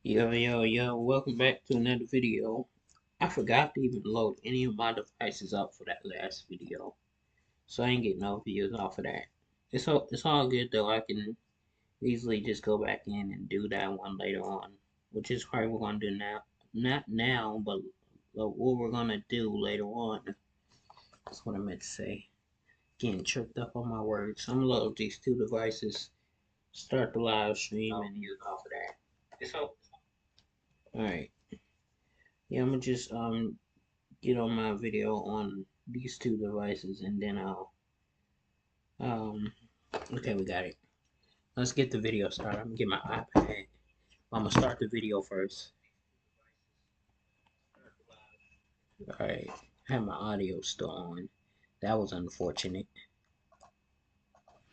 Yo, welcome back to another video. I forgot to even load any of my devices up for that last video, so I ain't getting no views off of that. It's all good though. I can easily just go back in and do that one later on, which is probably what we're gonna do now. Not now, but what we're gonna do later on. That's what I meant to say. Getting tripped up on my words. I'm gonna load these two devices, start the live stream, and use off of that. Alright. Yeah, I'm gonna just get on my video on these two devices and then I'll okay, we got it. Let's get the video started. I'm gonna get my iPad. I'm gonna start the video first. Alright. I have my audio still on. That was unfortunate.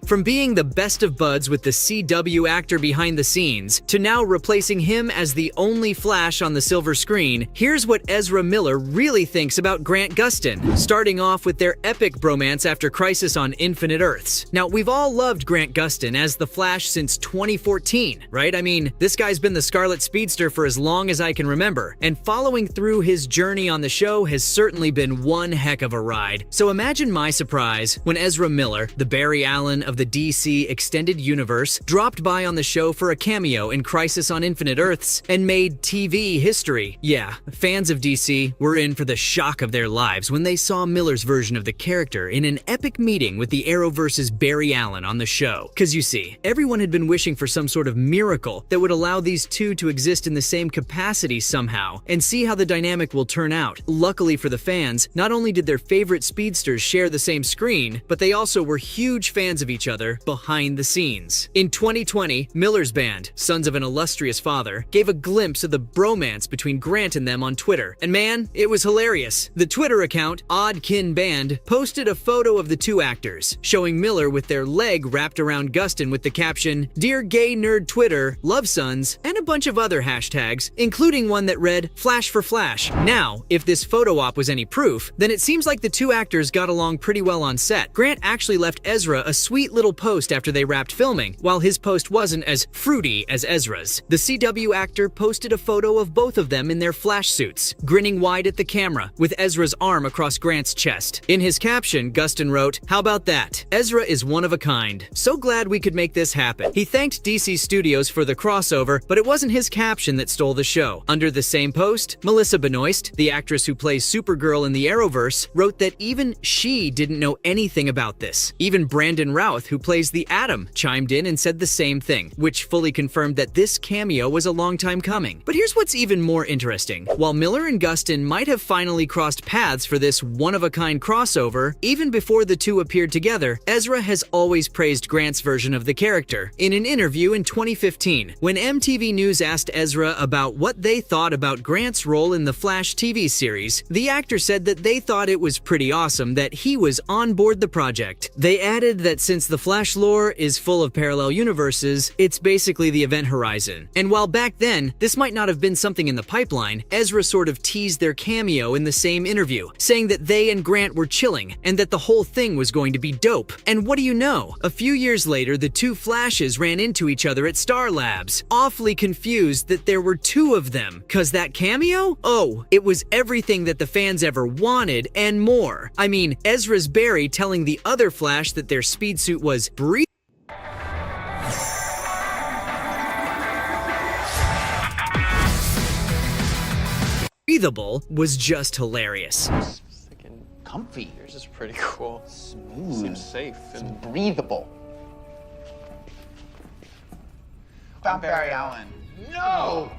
From being the best of buds with the CW actor behind the scenes, to now replacing him as the only Flash on the silver screen, here's what Ezra Miller really thinks about Grant Gustin, starting off with their epic bromance after Crisis on Infinite Earths. Now, we've all loved Grant Gustin as the Flash since 2014, right? I mean, this guy's been the Scarlet Speedster for as long as I can remember, and following through his journey on the show has certainly been one heck of a ride. So imagine my surprise when Ezra Miller, the Barry Allen of the DC Extended Universe, dropped by on the show for a cameo in Crisis on Infinite Earths and made TV history. Yeah, fans of DC were in for the shock of their lives when they saw Miller's version of the character in an epic meeting with the Arrowverse's Barry Allen on the show. Cause you see, everyone had been wishing for some sort of miracle that would allow these two to exist in the same capacity somehow, and see how the dynamic will turn out. Luckily for the fans, not only did their favorite speedsters share the same screen, but they also were huge fans of each other behind the scenes. In 2020, Miller's band, Sons of an Illustrious Father, gave a glimpse of the bromance between Grant and them on Twitter. And man, it was hilarious. The Twitter account, Odd Kin Band, posted a photo of the two actors, showing Miller with their leg wrapped around Gustin with the caption, "Dear Gay Nerd Twitter, Love Sons," and a bunch of other hashtags, including one that read, "Flash for Flash." Now, if this photo op was any proof, then it seems like the two actors got along pretty well on set. Grant actually left Ezra a sweet little post after they wrapped filming, while his post wasn't as fruity as Ezra's. The CW actor posted a photo of both of them in their Flash suits, grinning wide at the camera, with Ezra's arm across Grant's chest. In his caption, Gustin wrote, "How about that? Ezra is one of a kind. So glad we could make this happen." He thanked DC Studios for the crossover, but it wasn't his caption that stole the show. Under the same post, Melissa Benoist, the actress who plays Supergirl in the Arrowverse, wrote that even she didn't know anything about this. Even Brandon Routh, who plays the Atom, chimed in and said the same thing, which fully confirmed that this cameo was a long time coming. But here's what's even more interesting. While Miller and Gustin might have finally crossed paths for this one-of-a-kind crossover, even before the two appeared together, Ezra has always praised Grant's version of the character. In an interview in 2015, when MTV News asked Ezra about what they thought about Grant's role in the Flash TV series, the actor said that they thought it was pretty awesome that he was on board the project. They added that since the Flash lore is full of parallel universes, it's basically the event horizon. And while back then, this might not have been something in the pipeline, Ezra sort of teased their cameo in the same interview, saying that they and Grant were chilling, and that the whole thing was going to be dope. And what do you know? A few years later, the two Flashes ran into each other at Star Labs, awfully confused that there were two of them. Cause that cameo? Oh, it was everything that the fans ever wanted and more. I mean, Ezra's Barry telling the other Flash that their speed suit was breathable was just hilarious. It's freaking comfy. Yours is pretty cool. Smooth. Seems safe and breathable. Found Barry Allen. No!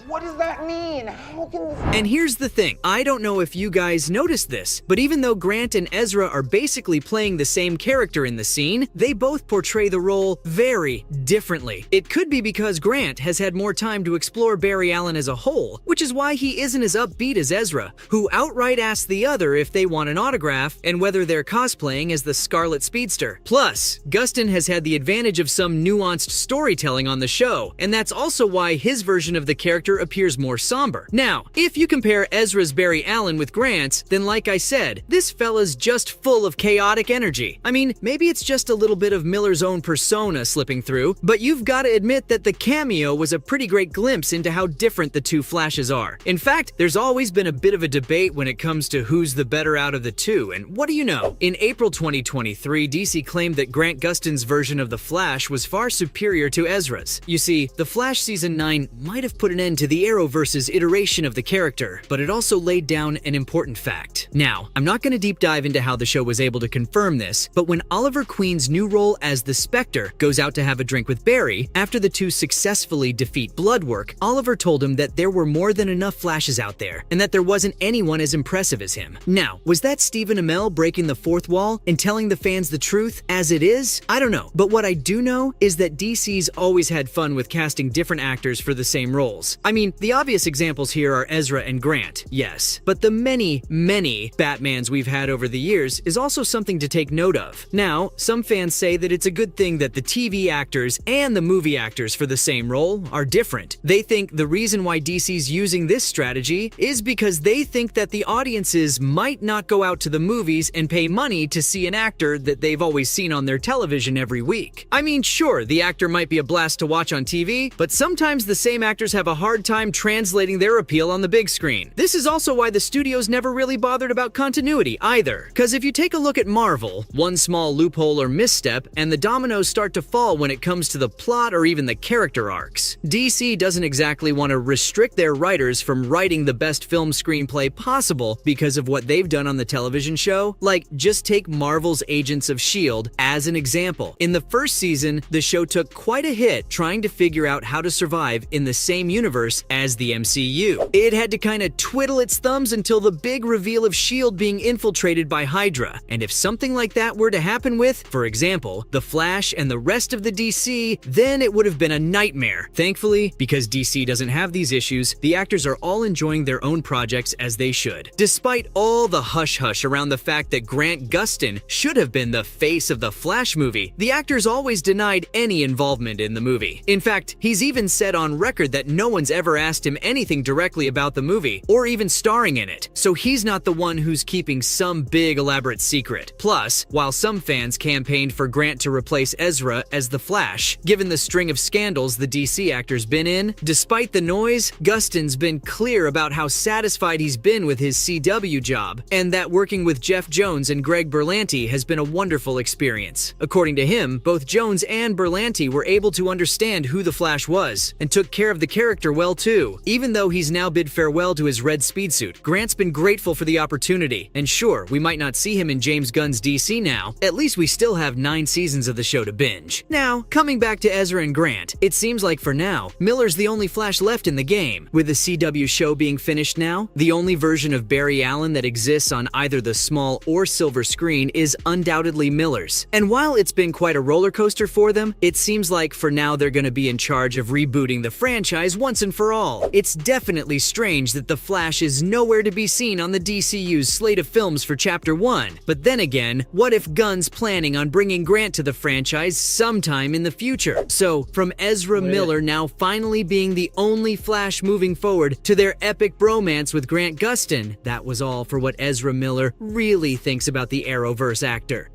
What does that mean? How can this... And here's the thing, I don't know if you guys noticed this, but even though Grant and Ezra are basically playing the same character in the scene, they both portray the role very differently. It could be because Grant has had more time to explore Barry Allen as a whole, which is why he isn't as upbeat as Ezra, who outright asks the other if they want an autograph and whether they're cosplaying as the Scarlet Speedster. Plus, Gustin has had the advantage of some nuanced storytelling on the show, and that's also why his version of the character actor appears more somber. Now, if you compare Ezra's Barry Allen with Grant's, then like I said, this fella's just full of chaotic energy. I mean, maybe it's just a little bit of Miller's own persona slipping through, but you've got to admit that the cameo was a pretty great glimpse into how different the two Flashes are. In fact, there's always been a bit of a debate when it comes to who's the better out of the two, and what do you know? In April 2023, DC claimed that Grant Gustin's version of the Flash was far superior to Ezra's. You see, The Flash Season 9 might have put an end to the Arrowverse's iteration of the character, but it also laid down an important fact. Now, I'm not going to deep dive into how the show was able to confirm this, but when Oliver Queen's new role as the Spectre goes out to have a drink with Barry, after the two successfully defeat Bloodwork, Oliver told him that there were more than enough Flashes out there, and that there wasn't anyone as impressive as him. Now, was that Stephen Amell breaking the fourth wall and telling the fans the truth as it is? I don't know, but what I do know is that DC's always had fun with casting different actors for the same roles. I mean, the obvious examples here are Ezra and Grant, yes, but the many Batmans we've had over the years is also something to take note of. Now, some fans say that it's a good thing that the TV actors and the movie actors for the same role are different. They think the reason why DC's using this strategy is because they think that the audiences might not go out to the movies and pay money to see an actor that they've always seen on their television every week. I mean, sure, the actor might be a blast to watch on TV, but sometimes the same actors have a hard time translating their appeal on the big screen. This is also why the studios never really bothered about continuity either. Because if you take a look at Marvel, one small loophole or misstep, and the dominoes start to fall when it comes to the plot or even the character arcs. DC doesn't exactly want to restrict their writers from writing the best film screenplay possible because of what they've done on the television show. Like, just take Marvel's Agents of S.H.I.E.L.D. as an example. In the first season, the show took quite a hit trying to figure out how to survive in the same universe as the MCU. It had to kind of twiddle its thumbs until the big reveal of S.H.I.E.L.D. being infiltrated by Hydra. And if something like that were to happen with, for example, The Flash and the rest of the DC, then it would have been a nightmare. Thankfully, because DC doesn't have these issues, the actors are all enjoying their own projects as they should. Despite all the hush-hush around the fact that Grant Gustin should have been the face of the Flash movie, the actor's always denied any involvement in the movie. In fact, he's even said on record that no one's ever asked him anything directly about the movie, or even starring in it, so he's not the one who's keeping some big elaborate secret. Plus, while some fans campaigned for Grant to replace Ezra as the Flash, given the string of scandals the DC actor's been in, despite the noise, Gustin's been clear about how satisfied he's been with his CW job, and that working with Jeff Jones and Greg Berlanti has been a wonderful experience. According to him, both Jones and Berlanti were able to understand who the Flash was, and took care of the character well too. Even though he's now bid farewell to his red speed suit, Grant's been grateful for the opportunity, and sure, we might not see him in James Gunn's DC now, at least we still have 9 seasons of the show to binge. Now, coming back to Ezra and Grant, it seems like for now, Miller's the only Flash left in the game. With the CW show being finished now, the only version of Barry Allen that exists on either the small or silver screen is undoubtedly Miller's. And while it's been quite a roller coaster for them, it seems like for now they're going to be in charge of rebooting the franchise once and for all. It's definitely strange that The Flash is nowhere to be seen on the DCU's slate of films for Chapter 1. But then again, what if Gunn's planning on bringing Grant to the franchise sometime in the future? So, from Ezra Miller now finally being the only Flash moving forward to their epic bromance with Grant Gustin, that was all for what Ezra Miller really thinks about the Arrowverse actor.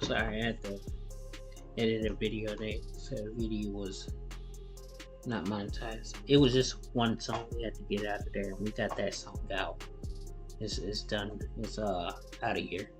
Sorry, I had to edit a video. They said the video was not monetized. It was just one song we had to get out of there, and we got that song out. It's done. It's out of here.